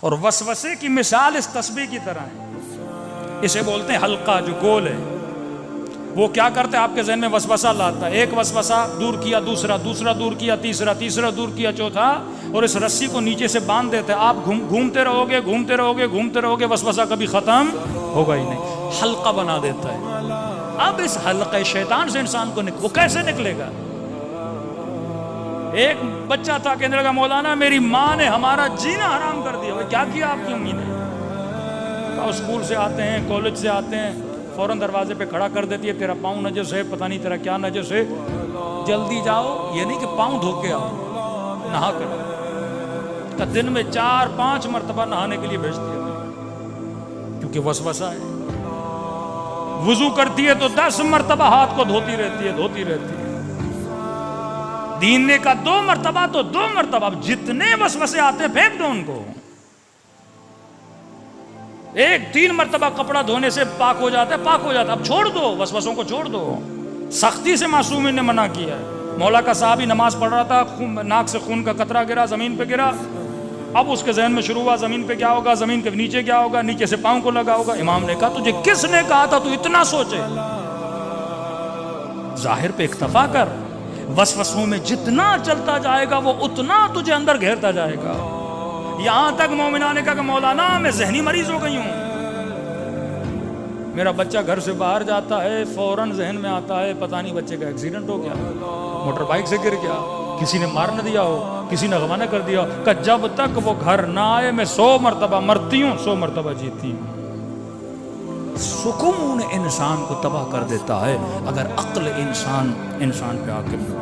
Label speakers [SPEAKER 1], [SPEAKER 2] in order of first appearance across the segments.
[SPEAKER 1] اور وسوسے کی مثال اس تسبیح کی طرح ہے، اسے بولتے ہیں حلقہ جو گول ہے، وہ کیا کرتے ہیں آپ کے ذہن میں وسوسہ لاتا ہے، ایک وسوسہ دور کیا، دوسرا دور کیا، تیسرا دور کیا، چوتھا، اور اس رسی کو نیچے سے باندھ دیتے ہیں، آپ گھومتے رہو گے، وسوسہ کبھی ختم ہوگا ہی نہیں، حلقہ بنا دیتا ہے۔ اب اس حلقہ شیطان سے انسان کو وہ کیسے نکلے گا؟ ایک بچہ تھا کہنے لگا مولانا میری ماں نے ہمارا جینا حرام کر دیا۔ کیا کیا آپ کی امی نے؟ اسکول سے آتے ہیں، کالج سے آتے ہیں، فوراً دروازے پہ کھڑا کر دیتی ہے، تیرا پاؤں نجس ہے، پتہ نہیں تیرا کیا نجس ہے، جلدی جاؤ، یہ نہیں کہ پاؤں دھو کے آؤ، نہا کر، دن میں 4-5 مرتبہ نہانے کے لیے بھیجتی ہے، کیونکہ وسوسہ ہے۔ وضو کرتی ہے تو 10 مرتبہ ہاتھ کو دھوتی رہتی ہے۔ دین نے کا 2 مرتبہ تو 2 مرتبہ، جتنے وسوسے آتے ہیں پھینک دو ان کو۔ 3 مرتبہ کپڑا دھونے سے پاک ہو جاتا ہے، اب چھوڑ دو، وسوسوں کو چھوڑ دو۔ سختی سے معصومین نے منع کیا ہے۔ مولا کا صحابی نماز پڑھ رہا تھا، ناک سے خون کا قطرہ گرا، زمین پہ گرا، اب اس کے ذہن میں شروع ہوا زمین پہ کیا ہوگا، زمین کے نیچے کیا ہوگا، نیچے سے پاؤں کو لگا ہوگا۔ امام نے کہا تجھے کس نے کہا تھا تو اتنا سوچے؟ ظاہر پہ اکتفا کر، وسوسوں میں جتنا چلتا جائے گا وہ اتنا تجھے اندر گھیرتا جائے گا۔ یہاں تک مومنہ نے کہا کہ مولانا میں ذہنی مریض ہو گئی ہوں، میرا بچہ گھر سے باہر جاتا ہے، فوراً ذہن میں آتا ہے پتہ نہیں بچے کا ایکسیڈنٹ ہو گیا، موٹر بائک سے گر گیا، کسی نے مار نہ دیا ہو، کسی نے اغوا نہ کر دیا ہو، کہ جب تک وہ گھر نہ آئے میں 100 مرتبہ مرتی ہوں، 100 مرتبہ جیتی ہوں۔ سکون انسان کو تباہ کر دیتا ہے اگر عقل انسان پہ حاکم ہو۔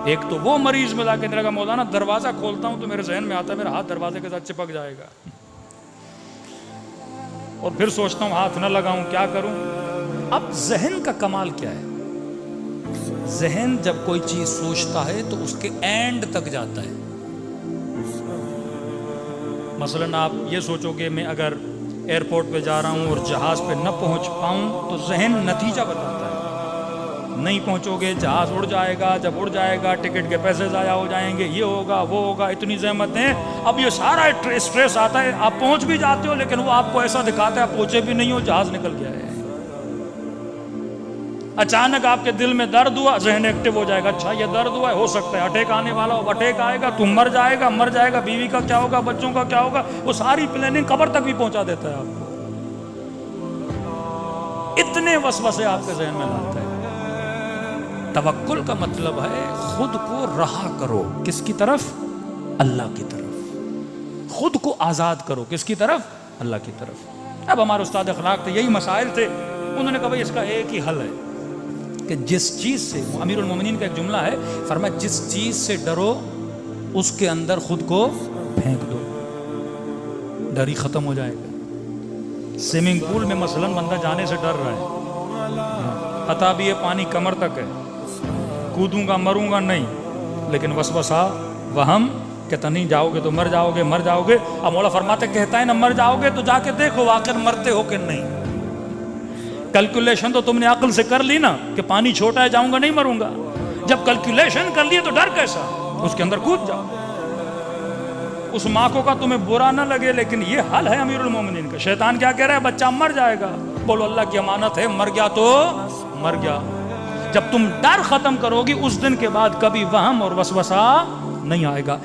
[SPEAKER 1] ایک تو وہ مریض ملا کے لگا مولانا دروازہ کھولتا ہوں تو میرے ذہن میں آتا ہے میرا ہاتھ دروازے کے ساتھ چپک جائے گا، اور پھر سوچتا ہوں ہاتھ نہ لگاؤں، کیا کروں؟ اب ذہن کا کمال کیا ہے؟ ذہن جب کوئی چیز سوچتا ہے تو اس کے اینڈ تک جاتا ہے۔ مثلاً آپ یہ سوچو کہ میں اگر ایئرپورٹ پہ جا رہا ہوں اور جہاز پہ نہ پہنچ پاؤں تو ذہن نتیجہ بتاتا ہے، نہیں پہنچو گے جہاز اڑ جائے گا، جب اڑ جائے گا ٹکٹ کے پیسے ضائع ہو جائیں گے، یہ ہوگا وہ ہوگا، اتنی زحمتیں، اب یہ سارا اسٹریس آتا ہے، آپ پہنچ بھی جاتے ہو لیکن وہ آپ کو ایسا دکھاتا ہے آپ پہنچے بھی نہیں ہو، جہاز نکل گیا ہے۔ اچانک آپ کے دل میں درد ہوا، ذہن ایکٹیو ہو جائے گا، اچھا یہ درد ہوا ہے، ہو سکتا ہے اٹیک آنے والا ہو، اٹیک آئے گا، تم مر جائے گا، بیوی کا کیا ہوگا، بچوں کا کیا ہوگا، وہ ساری پلاننگ قبر تک بھی پہنچا دیتا ہے آپ کو۔ اتنے وسوسے آپ کے ذہن میں لاتا ہے۔ توکل کا مطلب ہے خود کو رہا کرو، کس کی طرف؟ اللہ کی طرف۔ خود کو آزاد کرو، کس کی طرف؟ اللہ کی طرف۔ اب ہمارے استاد اخلاق تھے، یہی مسائل تھے، انہوں نے کہا بھائی اس کا ایک ہی حل ہے کہ جس چیز سے، امیر المومنین کا ایک جملہ ہے، فرمایا جس چیز سے ڈرو اس کے اندر خود کو پھینک دو، ڈر ہی ختم ہو جائے گا۔ سوئمنگ پول میں مثلاً بندہ جانے سے ڈر رہا ہے، پتہ بھی ہے پانی کمر تک ہے، کودوں گا مروں گا نہیں، لیکن وسوسہ وہم کہتا نہیں جاؤ گے تو مر جاؤ گے۔ اب مولا فرماتے کہتا ہے نا مر جاؤ گے تو جا کے دیکھو واقعی مرتے ہو کہ نہیں۔ کیلکولیشن تو تم نے عقل سے کر لی نا کہ پانی چھوٹا ہے جاؤں گا نہیں مروں گا، جب کیلکولیشن کر لیے تو ڈر کیسا؟ اس کے اندر کود جاؤ۔ اس ماں کو کا تمہیں برا نہ لگے لیکن یہ حل ہے امیر المومنین کا۔ شیطان کیا کہہ رہا ہے؟ بچہ مر جائے گا، بولو اللہ کی امانت ہے، مر گیا تو مر گیا۔ جب تم ڈر ختم کرو گی اس دن کے بعد کبھی وہم اور وسوسہ نہیں آئے گا۔